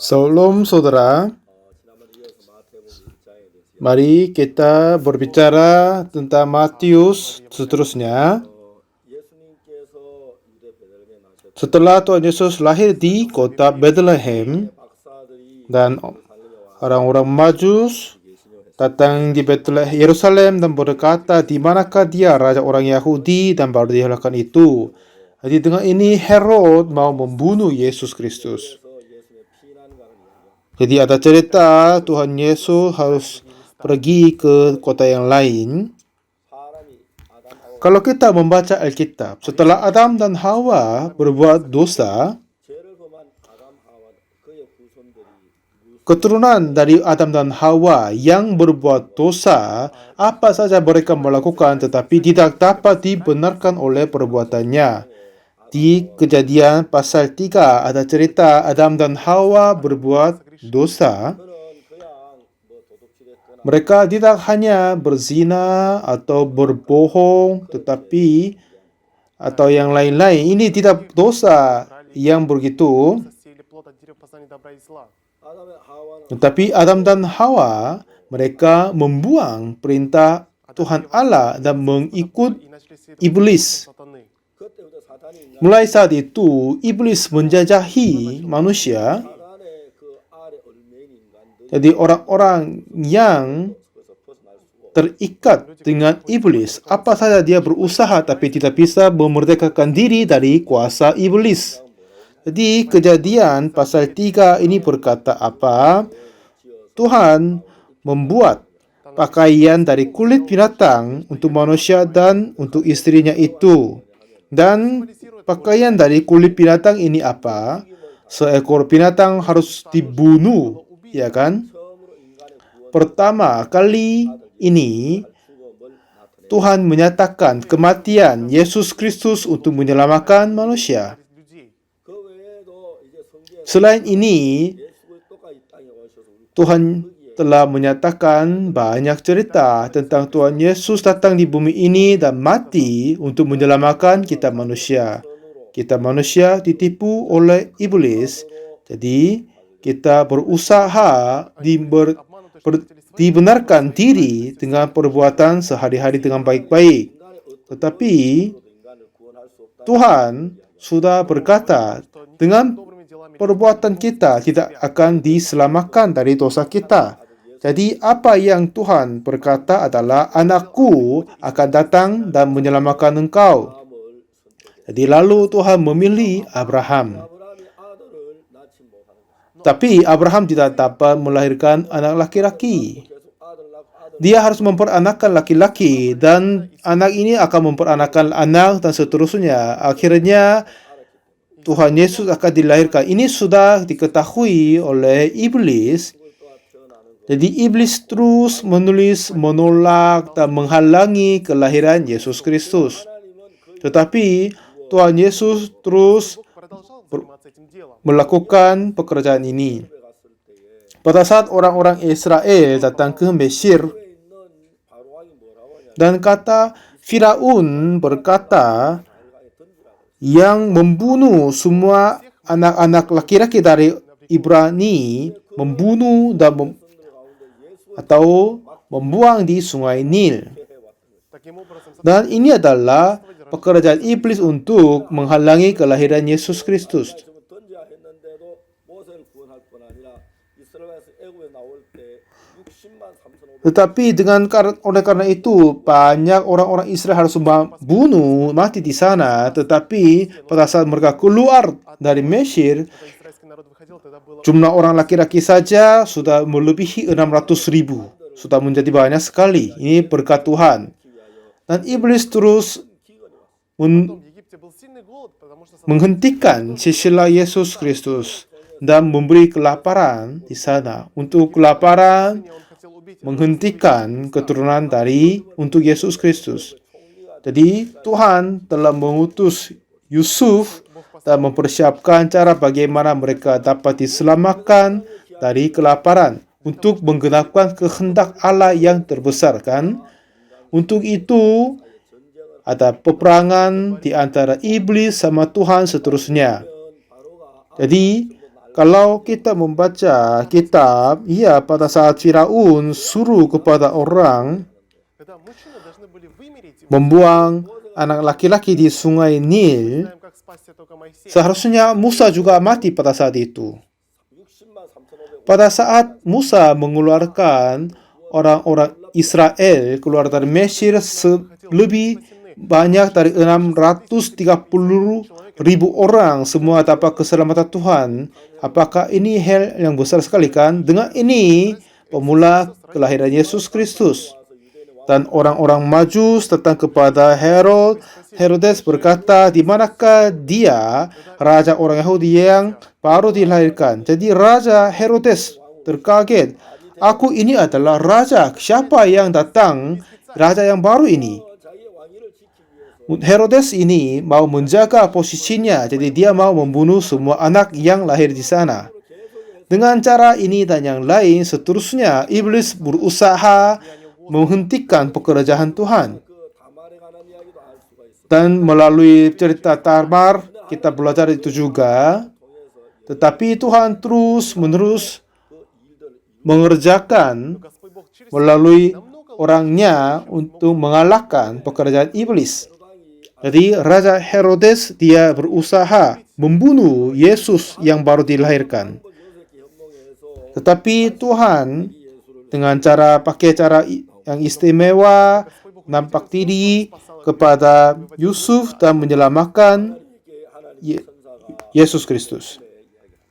Salam saudara, mari kita berbicara tentang Matius seterusnya. Setelah Tuhan Yesus lahir di kota Bethlehem dan orang-orang Majus datang di Bethlehem, Yerusalem dan berkata, di manakah dia raja orang Yahudi, dan baru dihalalkan itu. Jadi dengan ini Herod mau membunuh Yesus Kristus. Jadi ada cerita Tuhan Yesus harus pergi ke kota yang lain. Kalau kita membaca Alkitab, setelah Adam dan Hawa berbuat dosa, keturunan dari Adam dan Hawa yang berbuat dosa, apa saja mereka melakukan tetapi tidak dapat dibenarkan oleh perbuatannya. Di Kejadian pasal 3 ada cerita Adam dan Hawa berbuat dosa. Mereka tidak hanya berzina atau berbohong, tetapi atau yang lain-lain. Ini tidak dosa yang begitu. Tetapi Adam dan Hawa, mereka membuang perintah Tuhan Allah dan mengikut iblis. Mulai saat itu, iblis menjajahi manusia. Jadi orang-orang yang terikat dengan iblis, apa saja dia berusaha tapi tidak bisa memerdekakan diri dari kuasa iblis. Jadi Kejadian pasal 3 ini berkata apa? Tuhan membuat pakaian dari kulit binatang untuk manusia dan untuk istrinya itu. Dan pakaian dari kulit binatang ini apa? Seekor binatang harus dibunuh, ya kan? Pertama kali ini Tuhan menyatakan kematian Yesus Kristus untuk menyelamatkan manusia. Selain ini, Tuhan telah menyatakan banyak cerita tentang Tuhan Yesus datang di bumi ini dan mati untuk menyelamatkan kita manusia. Kita manusia ditipu oleh iblis, jadi kita berusaha dibenarkan diri dengan perbuatan sehari-hari dengan baik-baik. Tetapi Tuhan sudah berkata, dengan perbuatan kita tidak akan diselamatkan dari dosa kita. Jadi apa yang Tuhan berkata adalah, anakku akan datang dan menyelamatkan engkau. Jadi lalu Tuhan memilih Abraham. Tapi Abraham tidak dapat melahirkan anak laki-laki. Dia harus memperanakkan laki-laki dan anak ini akan memperanakkan anak dan seterusnya. Akhirnya Tuhan Yesus akan dilahirkan. Ini sudah diketahui oleh iblis. Jadi iblis terus menolak dan menghalangi kelahiran Yesus Kristus. Tetapi Tuhan Yesus terus melakukan pekerjaan ini. Pada saat orang-orang Israel datang ke Mesir, dan kata Firaun berkata, yang membunuh semua anak-anak laki-laki dari Ibrani, membunuh dan atau membuang di sungai Nil. Dan ini adalah pekerjaan iblis untuk menghalangi kelahiran Yesus Kristus. Tetapi oleh karena itu banyak orang-orang Israel harus membunuh mati di sana. Tetapi pada saat mereka keluar dari Mesir, jumlah orang laki-laki saja sudah melebihi 600.000. Sudah menjadi banyak sekali. Ini berkat Tuhan. Dan iblis terus menghentikan sisilah Yesus Kristus dan memberi kelaparan di sana. Untuk kelaparan, menghentikan keturunan untuk Yesus Kristus. Jadi Tuhan telah mengutus Yusuf dan mempersiapkan cara bagaimana mereka dapat diselamatkan dari kelaparan untuk menggenapkan kehendak Allah yang terbesar, kan? Untuk itu ada peperangan di antara iblis sama Tuhan seterusnya. Jadi Kalau kita membaca kitab, ya pada saat Firaun suruh kepada orang membuang anak laki-laki di sungai Nil, seharusnya Musa juga mati pada saat itu. Pada saat Musa mengeluarkan orang-orang Israel keluar dari Mesir, lebih banyak dari 630.000 orang semua dapat keselamatan Tuhan. Apakah ini hal yang besar sekali kan? Dengan ini pemula kelahiran Yesus Kristus. Dan orang-orang Majus datang kepada Herodes berkata, di manakah dia, raja orang Yahudi yang baru dilahirkan? Jadi Raja Herodes terkaget. Aku ini adalah raja. Siapa yang datang? Raja yang baru ini. Herodes ini mau menjaga posisinya, jadi dia mau membunuh semua anak yang lahir di sana. Dengan cara ini dan yang lain, seterusnya iblis berusaha menghentikan pekerjaan Tuhan. Dan melalui cerita Tamar, kita belajar itu juga. Tetapi Tuhan terus-menerus mengerjakan melalui orangnya untuk mengalahkan pekerjaan iblis. Jadi Raja Herodes dia berusaha membunuh Yesus yang baru dilahirkan. Tetapi Tuhan dengan pakai cara yang istimewa nampak diri kepada Yusuf dan menyelamatkan Yesus Kristus.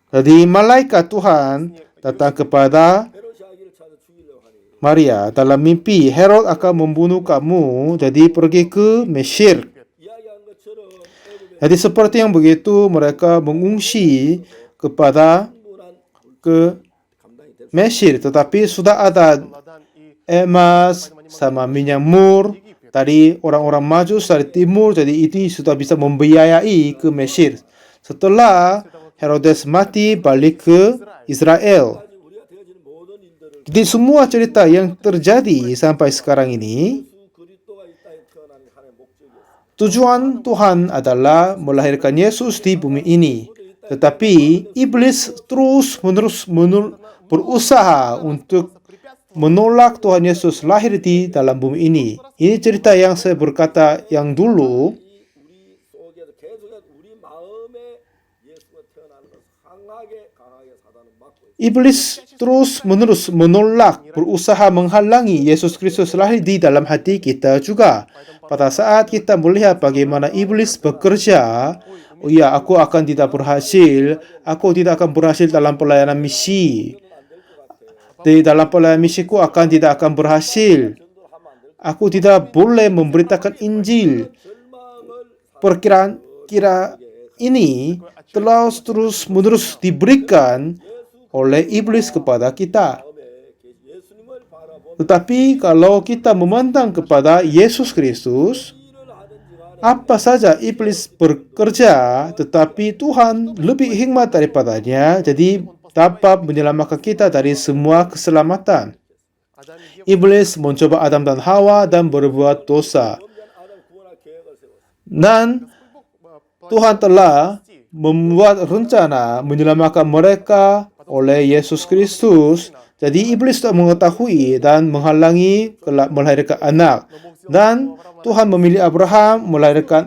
Jadi malaikat Tuhan datang kepada Maria dalam mimpi, Herod akan membunuh kamu, jadi pergi ke Mesir. Jadi seperti yang begitu mereka mengungsi ke Mesir, tetapi sudah ada emas sama minyak mur dari orang-orang Majus dari timur, jadi itu sudah bisa membiayai ke Mesir. Setelah Herodes mati, balik ke Israel. Jadi semua cerita yang terjadi sampai sekarang ini, tujuan Tuhan adalah melahirkan Yesus di bumi ini. Tetapi iblis terus-menerus berusaha untuk menolak Tuhan Yesus lahir di dalam bumi ini. Ini cerita yang saya berkata yang dulu. Iblis terus-menerus menolak, berusaha menghalangi Yesus Kristus lahir di dalam hati kita juga. Pada saat kita melihat bagaimana iblis bekerja, oh ya, aku akan tidak berhasil, aku tidak akan berhasil dalam pelayanan misi. Di dalam pelayanan misiku tidak akan berhasil. Aku tidak boleh memberitakan Injil. Perkiraan ini telah terus-menerus diberikan oleh iblis kepada kita. Tetapi kalau kita memandang kepada Yesus Kristus, apa saja iblis bekerja, tetapi Tuhan lebih hikmat daripadanya, jadi dapat menyelamatkan kita dari semua keselamatan. Iblis mencoba Adam dan Hawa dan berbuat dosa. Dan Tuhan telah membuat rencana menyelamatkan mereka oleh Yesus Kristus. Jadi iblis tak mengetahui dan menghalangi melahirkan anak. Dan Tuhan memilih Abraham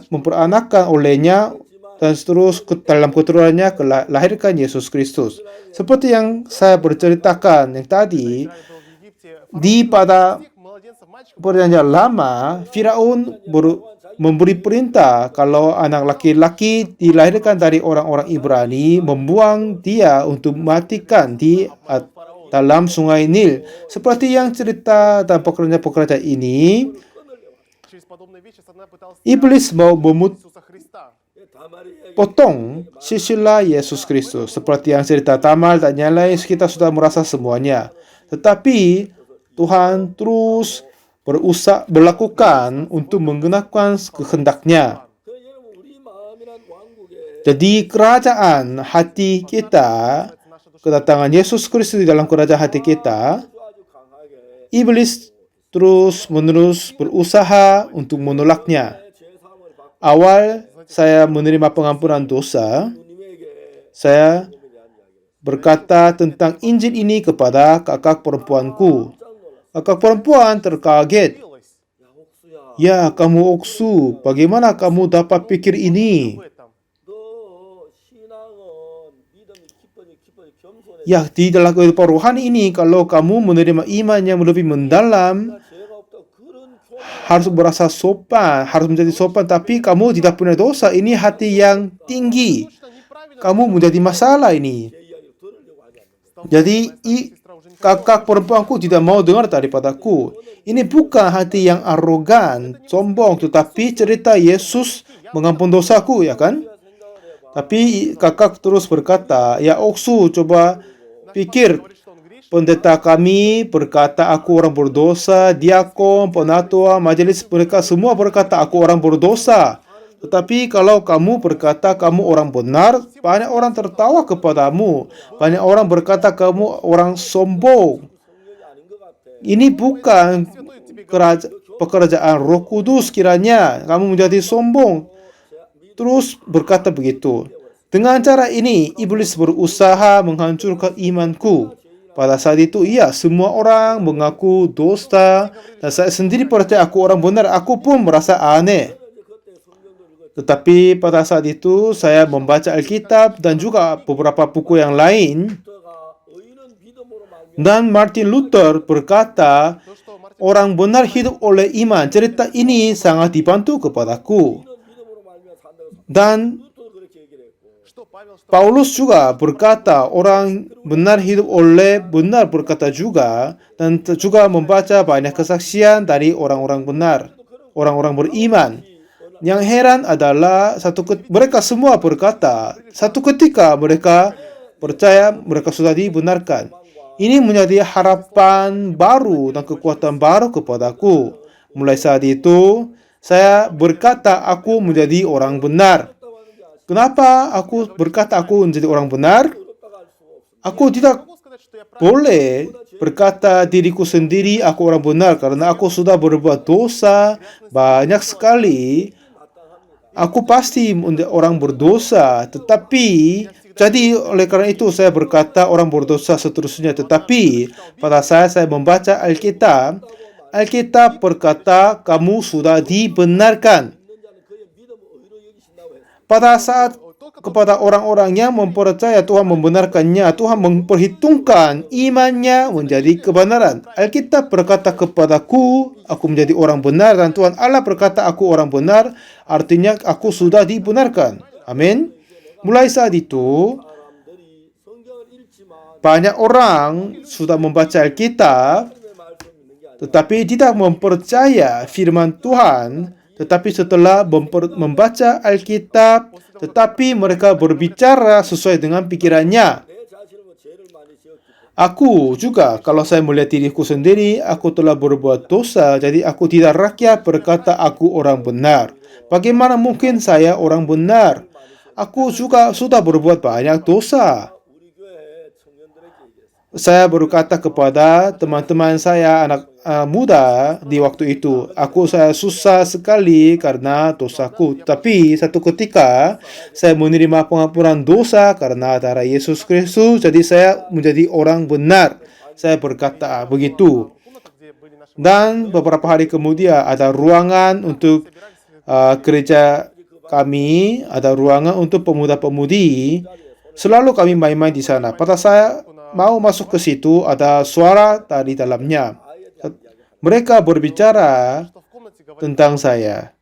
memperanakkan olehnya dan terus dalam keturunannya lahirkan Yesus Kristus. Seperti yang saya berceritakan yang tadi, pada perjanjian lama, Firaun memberi perintah kalau anak laki-laki dilahirkan dari orang-orang Ibrani, membuang dia untuk matikan di dalam sungai Nil. Seperti yang cerita dan pekerjaan ini, iblis mau potong silsilah Yesus Kristus. Seperti yang cerita Tamar dan yang lain, kita sudah merasa semuanya. Tetapi Tuhan terus berlakukan untuk menggunakan kehendaknya. Jadi kerajaan hati kita, kedatangan Yesus Kristus di dalam kerajaan hati kita, iblis terus-menerus berusaha untuk menolaknya. Awal saya menerima pengampunan dosa, saya berkata tentang Injil ini kepada kakak perempuanku. Kakak perempuan terkaget. Ya, kamu Oksu, bagaimana kamu dapat pikir ini? Ya, di dalam kehidupan rohani ini, kalau kamu menerima iman yang lebih mendalam, harus berasa sopan, harus menjadi sopan, tapi kamu tidak punya dosa. Ini hati yang tinggi. Kamu menjadi masalah ini. Jadi, kakak perempuanku tidak mau dengar daripadaku. Ini bukan hati yang arogan, sombong, tetapi cerita Yesus mengampun dosaku, ya kan? Tapi kakak terus berkata, ya Oksu, coba pikir, pendeta kami berkata aku orang berdosa, diakon, penatua, majelis mereka semua berkata aku orang berdosa. Tetapi kalau kamu berkata kamu orang benar, banyak orang tertawa kepadamu. Banyak orang berkata kamu orang sombong. Ini bukan pekerjaan Roh Kudus kiranya kamu menjadi sombong. Terus berkata begitu. Dengan cara ini, iblis berusaha menghancurkan imanku. Pada saat itu, iya, semua orang mengaku dosa, dan saya sendiri percaya aku orang benar. Aku pun merasa aneh. Tetapi pada saat itu, saya membaca Alkitab dan juga beberapa buku yang lain. Dan Martin Luther berkata, orang benar hidup oleh iman. Cerita ini sangat dibantu kepadaku. Dan Paulus juga berkata orang benar hidup oleh benar berkata juga, dan juga membaca banyak kesaksian dari orang-orang benar, orang-orang beriman. Yang heran adalah mereka semua berkata satu ketika mereka percaya mereka sudah dibenarkan. Ini menjadi harapan baru dan kekuatan baru kepadaku. Mulai saat itu saya berkata aku menjadi orang benar. Kenapa aku berkata aku menjadi orang benar? Aku tidak boleh berkata diriku sendiri aku orang benar karena aku sudah berbuat dosa banyak sekali. Aku pasti orang berdosa, tetapi jadi oleh karena itu saya berkata orang berdosa seterusnya. Tetapi pada saya membaca Alkitab, Alkitab berkata kamu sudah dibenarkan. Pada saat kepada orang-orang yang mempercaya Tuhan membenarkannya, Tuhan memperhitungkan imannya menjadi kebenaran. Alkitab berkata kepadaku, aku menjadi orang benar, dan Tuhan Allah berkata aku orang benar, artinya aku sudah dibenarkan. Amin. Mulai saat itu, banyak orang sudah membaca Alkitab, tetapi tidak mempercaya firman Tuhan. Tetapi setelah membaca Alkitab, tetapi mereka berbicara sesuai dengan pikirannya. Aku juga, kalau saya melihat diriku sendiri, aku telah berbuat dosa, jadi aku tidak rakyat berkata aku orang benar. Bagaimana mungkin saya orang benar? Aku juga sudah berbuat banyak dosa. Saya berkata kepada teman-teman saya, anak muda di waktu itu, saya susah sekali karena dosaku. Tapi satu ketika saya menerima pengampunan dosa karena darah Yesus Kristus, jadi saya menjadi orang benar. Saya berkata begitu. Dan beberapa hari kemudian ada ruangan untuk gereja kami, ada ruangan untuk pemuda-pemudi. Selalu kami main-main di sana. Pada saya mau masuk ke situ, ada suara dari dalamnya. Mereka berbicara tentang saya.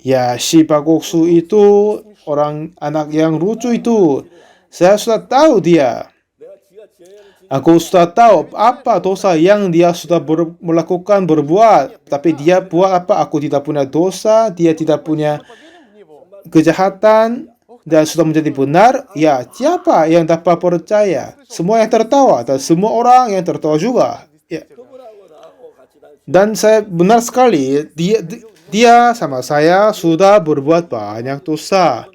Ya, si Pak Oksu itu orang anak yang lucu itu. Saya sudah tahu dia. Aku sudah tahu apa dosa yang dia sudah berbuat. Tapi dia buat apa? Aku tidak punya dosa. Dia tidak punya kejahatan. Dan sudah menjadi benar, ya siapa yang dapat percaya? Semua yang tertawa, dan semua orang yang tertawa juga. Ya. Dan saya benar sekali, dia sama saya sudah berbuat banyak dosa.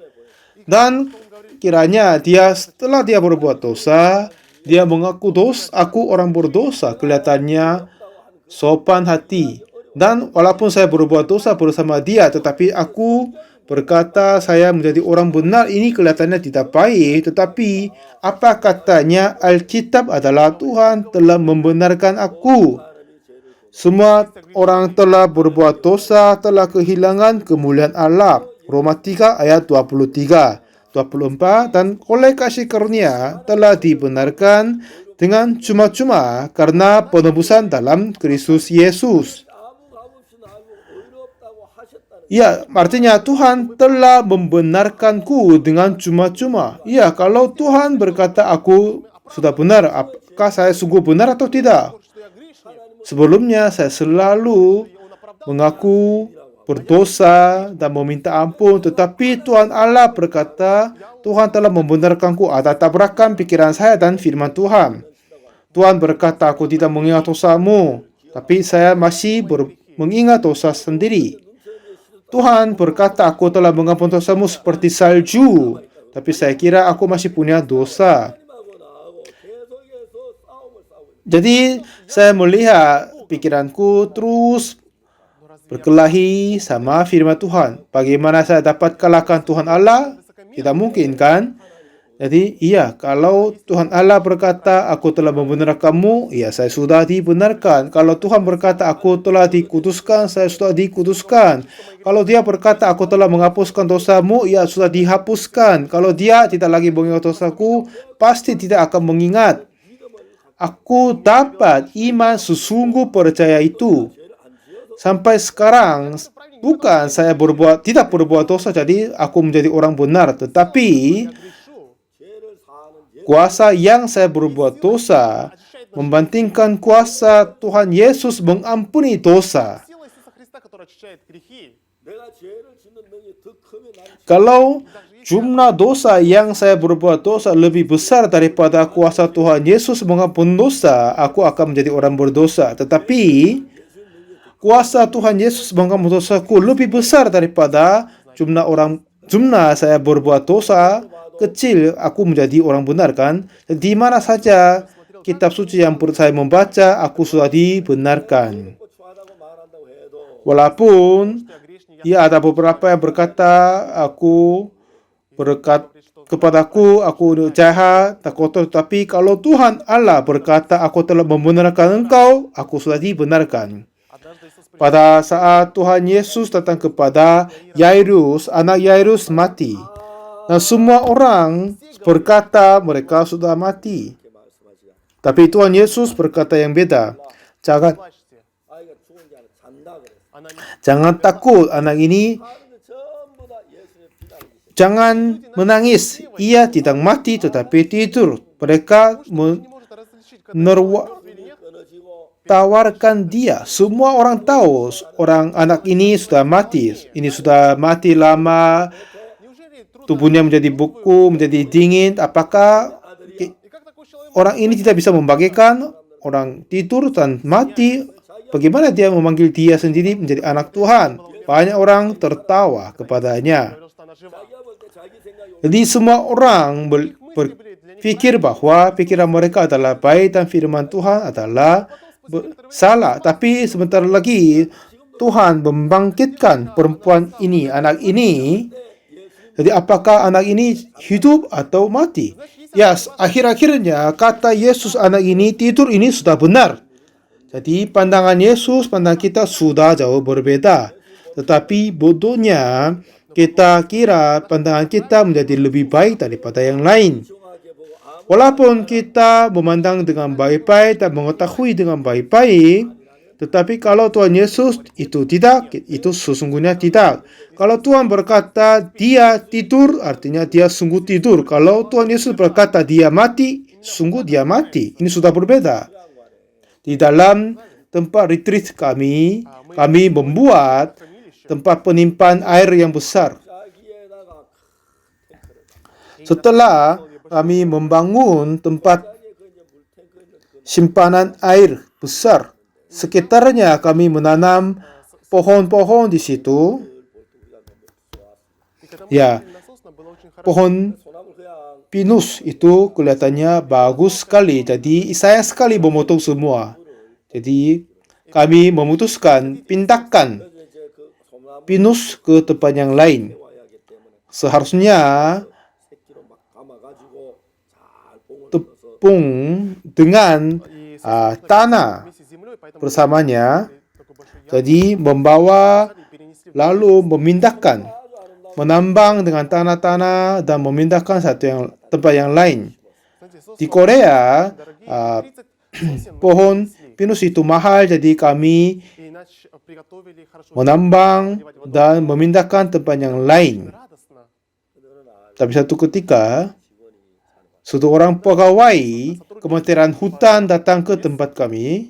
Dan kiranya setelah dia berbuat dosa, dia mengaku aku orang berdosa, kelihatannya sopan hati. Dan walaupun saya berbuat dosa bersama dia, tetapi aku berkata saya menjadi orang benar, ini kelihatannya tidak baik, tetapi apa katanya Alkitab adalah Tuhan telah membenarkan aku. Semua orang telah berbuat dosa, telah kehilangan kemuliaan Allah. Roma 3 ayat 23, 24, dan oleh kasih karunia telah dibenarkan dengan cuma-cuma karena penebusan dalam Kristus Yesus. Ya, artinya Tuhan telah membenarkanku dengan cuma-cuma. Ya, kalau Tuhan berkata aku sudah benar, apakah saya sungguh benar atau tidak? Sebelumnya saya selalu mengaku berdosa dan meminta ampun, tetapi Tuhan Allah berkata, Tuhan telah membenarkanku. Ada tabrakan pikiran saya dan firman Tuhan. Tuhan berkata, aku tidak mengingat dosamu, tapi saya masih mengingat dosa sendiri. Tuhan berkata, aku telah mengampuni dosamu seperti salju, tapi saya kira aku masih punya dosa. Jadi saya melihat pikiranku terus berkelahi sama firman Tuhan. Bagaimana saya dapat kalahkan Tuhan Allah? Tidak mungkin kan? Jadi iya, kalau Tuhan Allah berkata aku telah membenarkanmu, ya saya sudah dibenarkan. Kalau Tuhan berkata aku telah dikuduskan, saya sudah dikuduskan. Kalau dia berkata aku telah menghapuskan dosamu, ya sudah dihapuskan. Kalau dia tidak lagi mengingat dosaku, pasti tidak akan mengingat. Aku dapat iman sesungguh percaya itu. Sampai sekarang bukan saya tidak berbuat dosa jadi aku menjadi orang benar, tetapi kuasa yang saya berbuat dosa membandingkan kuasa Tuhan Yesus mengampuni dosa. Kalau jumlah dosa yang saya berbuat dosa lebih besar daripada kuasa Tuhan Yesus mengampuni dosa, aku akan menjadi orang berdosa. Tetapi kuasa Tuhan Yesus mengampuni dosaku lebih besar daripada jumlah saya berbuat dosa kecil, aku menjadi orang benar kan? Di mana saja kitab suci yang saya membaca, aku sudah dibenarkan. Walaupun ya ada beberapa yang berkata kepadaku aku jahat, tak kotor, tapi kalau Tuhan Allah berkata aku telah membenarkan engkau, aku sudah dibenarkan. Pada saat Tuhan Yesus datang kepada Yairus, anak Yairus mati. Nah, semua orang berkata mereka sudah mati. Tapi Tuhan Yesus berkata yang beda. Jangan takut, anak ini. Jangan menangis. Ia tidak mati tetapi tidur. Mereka tawarkan dia. Semua orang tahu anak ini sudah mati. Ini sudah mati lama. Tubuhnya menjadi beku, menjadi dingin. Apakah orang ini tidak bisa membagikan? Orang tidur dan mati. Bagaimana dia memanggil dia sendiri menjadi anak Tuhan? Banyak orang tertawa kepadanya. Jadi semua orang berpikir bahwa pikiran mereka adalah baik dan firman Tuhan adalah salah. Tapi sebentar lagi Tuhan membangkitkan perempuan ini, anak ini. Jadi apakah anak ini hidup atau mati? Ya, akhir-akhirnya kata Yesus anak ini tidur ini sudah benar. Jadi pandangan Yesus, pandangan kita sudah jauh berbeda. Tetapi bodohnya kita kira pandangan kita menjadi lebih baik daripada yang lain. Walaupun kita memandang dengan baik-baik dan mengetahui dengan baik-baik, tetapi kalau Tuhan Yesus itu tidak, itu sesungguhnya tidak. Kalau Tuhan berkata dia tidur, artinya dia sungguh tidur. Kalau Tuhan Yesus berkata dia mati, sungguh dia mati. Ini sudah berbeda. Di dalam tempat retreat kami membuat tempat penimpan air yang besar. Setelah kami membangun tempat simpanan air besar, sekitarnya kami menanam pohon-pohon di situ. Ya, pohon pinus itu kelihatannya bagus sekali. Jadi saya sekali memotong semua. Jadi kami memutuskan pindahkan pinus ke tempat yang lain. seharusnya tepung dengan tanah bersamanya. Jadi membawa lalu memindahkan, menambang dengan tanah-tanah dan memindahkan tempat yang lain. Di Korea, pohon pinus itu mahal, jadi kami menambang dan memindahkan tempat yang lain. Tapi satu ketika, satu orang pegawai Kementerian Hutan datang ke tempat kami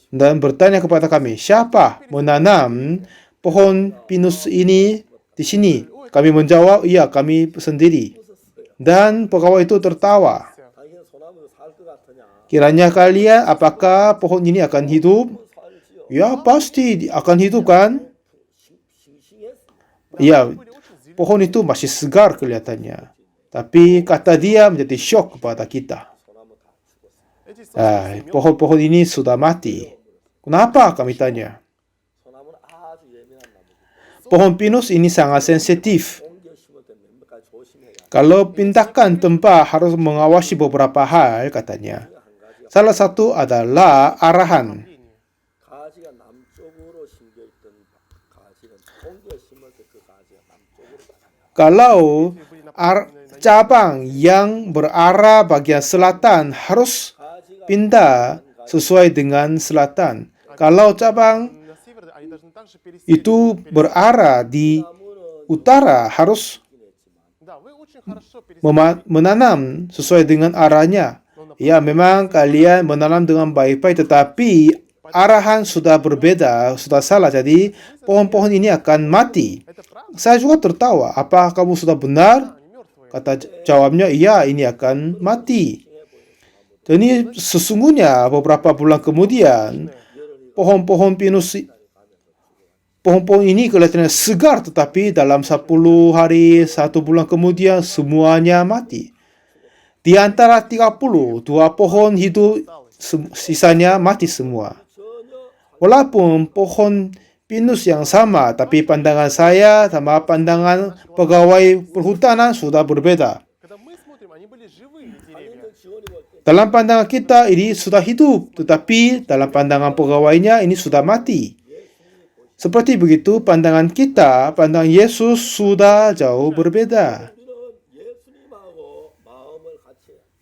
dan bertanya kepada kami, siapa menanam pohon pinus ini di sini? Kami menjawab, iya, kami sendiri. Dan pegawai itu tertawa. Kiranya kalian, apakah pohon ini akan hidup? Ya, pasti akan hidup kan? Ya, pohon itu masih segar kelihatannya. Tapi kata dia menjadi syok kepada kita. Pohon-pohon ini sudah mati. Kenapa? Kami tanya. Pohon pinus ini sangat sensitif. Kalau pindahkan tempat harus mengawasi beberapa hal, katanya. Salah satu adalah arahan. Kalau cabang yang berarah bagian selatan harus pindah sesuai dengan selatan. Kalau cabang itu berarah di utara, harus menanam sesuai dengan arahnya. Ya, memang kalian menanam dengan baik-baik, tetapi arahan sudah berbeda, sudah salah. Jadi, pohon-pohon ini akan mati. Saya juga tertawa. Apa kamu sudah benar? Kata jawabnya, iya, ini akan mati. Jadi, sesungguhnya beberapa bulan kemudian, pohon-pohon ini kelihatannya segar, tetapi dalam 10 hari, 1 bulan kemudian, semuanya mati. Di antara 32 pohon hidup, sisanya mati semua. Walaupun pohon pinus yang sama, tapi pandangan saya sama pandangan pegawai perhutanan sudah berbeda. Dalam pandangan kita ini sudah hidup, tetapi dalam pandangan pegawainya ini sudah mati. Seperti begitu pandangan kita, pandangan Yesus sudah jauh berbeda.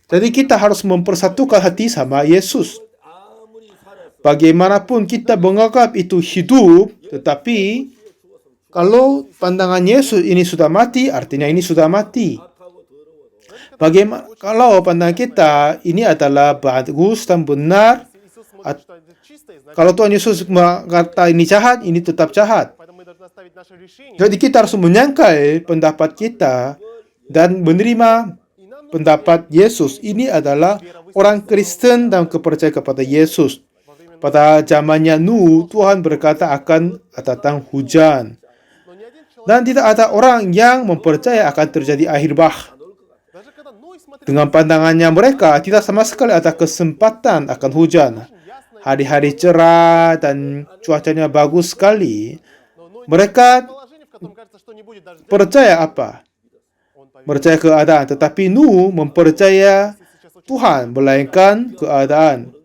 Jadi kita harus mempersatukan hati sama Yesus. Bagaimanapun kita menganggap itu hidup, tetapi kalau pandangan Yesus ini sudah mati, artinya ini sudah mati. Bagaimana kalau pandangan kita ini adalah bagus dan benar? Kalau Tuhan Yesus mengatakan ini jahat, ini tetap jahat. Jadi kita harus menyangkal pendapat kita dan menerima pendapat Yesus. Ini adalah orang Kristen dan kepercayaan kepada Yesus. Pada zamannya Nuh, Tuhan berkata akan datang hujan. Dan tidak ada orang yang mempercaya akan terjadi akhir bah. Dengan pandangannya mereka, tidak sama sekali ada kesempatan akan hujan. Hari-hari cerah dan cuacanya bagus sekali. Mereka percaya apa? Percaya keadaan. Tetapi Nuh mempercaya Tuhan, melainkan keadaan.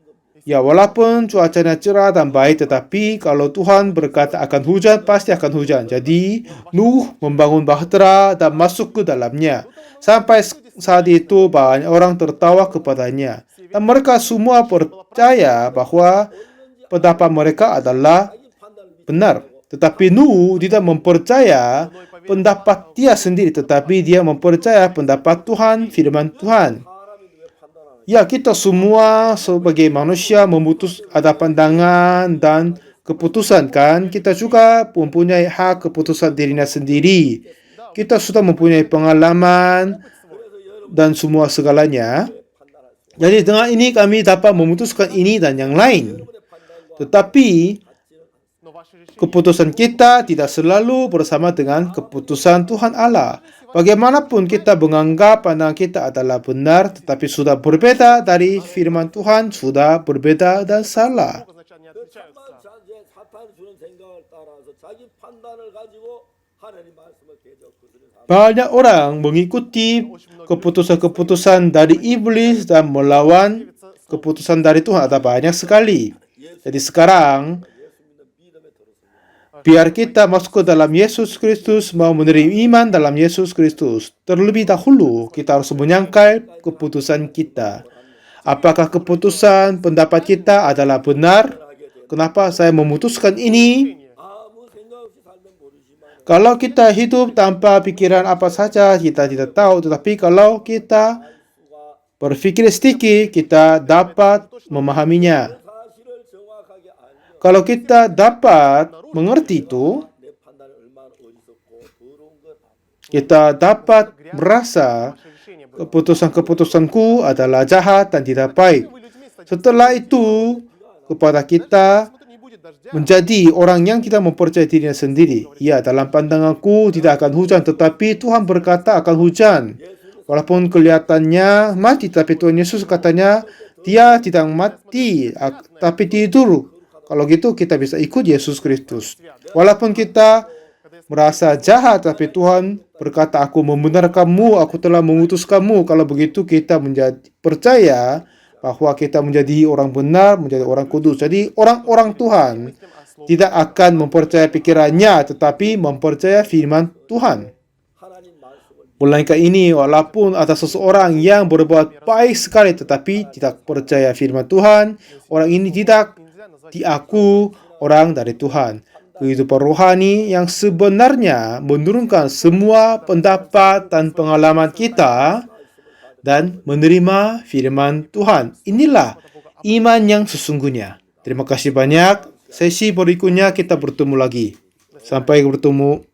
Ya, walaupun cuacanya cerah dan baik, tetapi kalau Tuhan berkata akan hujan, pasti akan hujan. Jadi, Nuh membangun bahtera dan masuk ke dalamnya. Sampai saat itu, banyak orang tertawa kepadanya. Dan mereka semua percaya bahwa pendapat mereka adalah benar. Tetapi Nuh tidak mempercaya pendapat dia sendiri, tetapi dia mempercaya pendapat Tuhan, firman Tuhan. Ya, kita semua sebagai manusia ada pandangan dan keputusan, kan? Kita juga mempunyai hak keputusan dirinya sendiri. Kita sudah mempunyai pengalaman dan semua segalanya. Jadi dengan ini kami dapat memutuskan ini dan yang lain. Tetapi keputusan kita tidak selalu bersama dengan keputusan Tuhan Allah. Bagaimanapun kita menganggap pandangan kita adalah benar, tetapi sudah berbeda dari firman Tuhan, sudah berbeda dan salah. Banyak orang mengikuti keputusan-keputusan dari iblis dan melawan keputusan dari Tuhan. Ada banyak sekali. Jadi sekarang, biar kita masuk ke dalam Yesus Kristus, mau menerima iman dalam Yesus Kristus. Terlebih dahulu, kita harus menyangkal keputusan kita. Apakah keputusan pendapat kita adalah benar? Kenapa saya memutuskan ini? Kalau kita hidup tanpa pikiran apa saja, kita tidak tahu. Tetapi kalau kita berpikir sedikit, kita dapat memahaminya. Kalau kita dapat mengerti itu, kita dapat merasa keputusan-keputusanku adalah jahat dan tidak baik. Setelah itu, kepada kita menjadi orang yang tidak mempercayai dirinya sendiri. Ya, dalam pandanganku tidak akan hujan, tetapi Tuhan berkata akan hujan. Walaupun kelihatannya mati, tapi Tuhan Yesus katanya, dia tidak mati, tapi tidur. Kalau gitu, kita bisa ikut Yesus Kristus. Walaupun kita merasa jahat, tapi Tuhan berkata, aku membenarkanmu, aku telah mengutuskanmu. Kalau begitu, kita percaya bahwa kita menjadi orang benar, menjadi orang kudus. Jadi orang-orang Tuhan tidak akan mempercayai pikirannya, tetapi mempercayai firman Tuhan. Melainkan ini, walaupun ada seseorang yang berbuat baik sekali, tetapi tidak percaya firman Tuhan, orang ini tidak diaku orang dari Tuhan. Kehidupan rohani yang sebenarnya menurunkan semua pendapat dan pengalaman kita dan menerima firman Tuhan. Inilah iman yang sesungguhnya. Terima kasih banyak. Sesi berikutnya kita bertemu lagi. Sampai bertemu.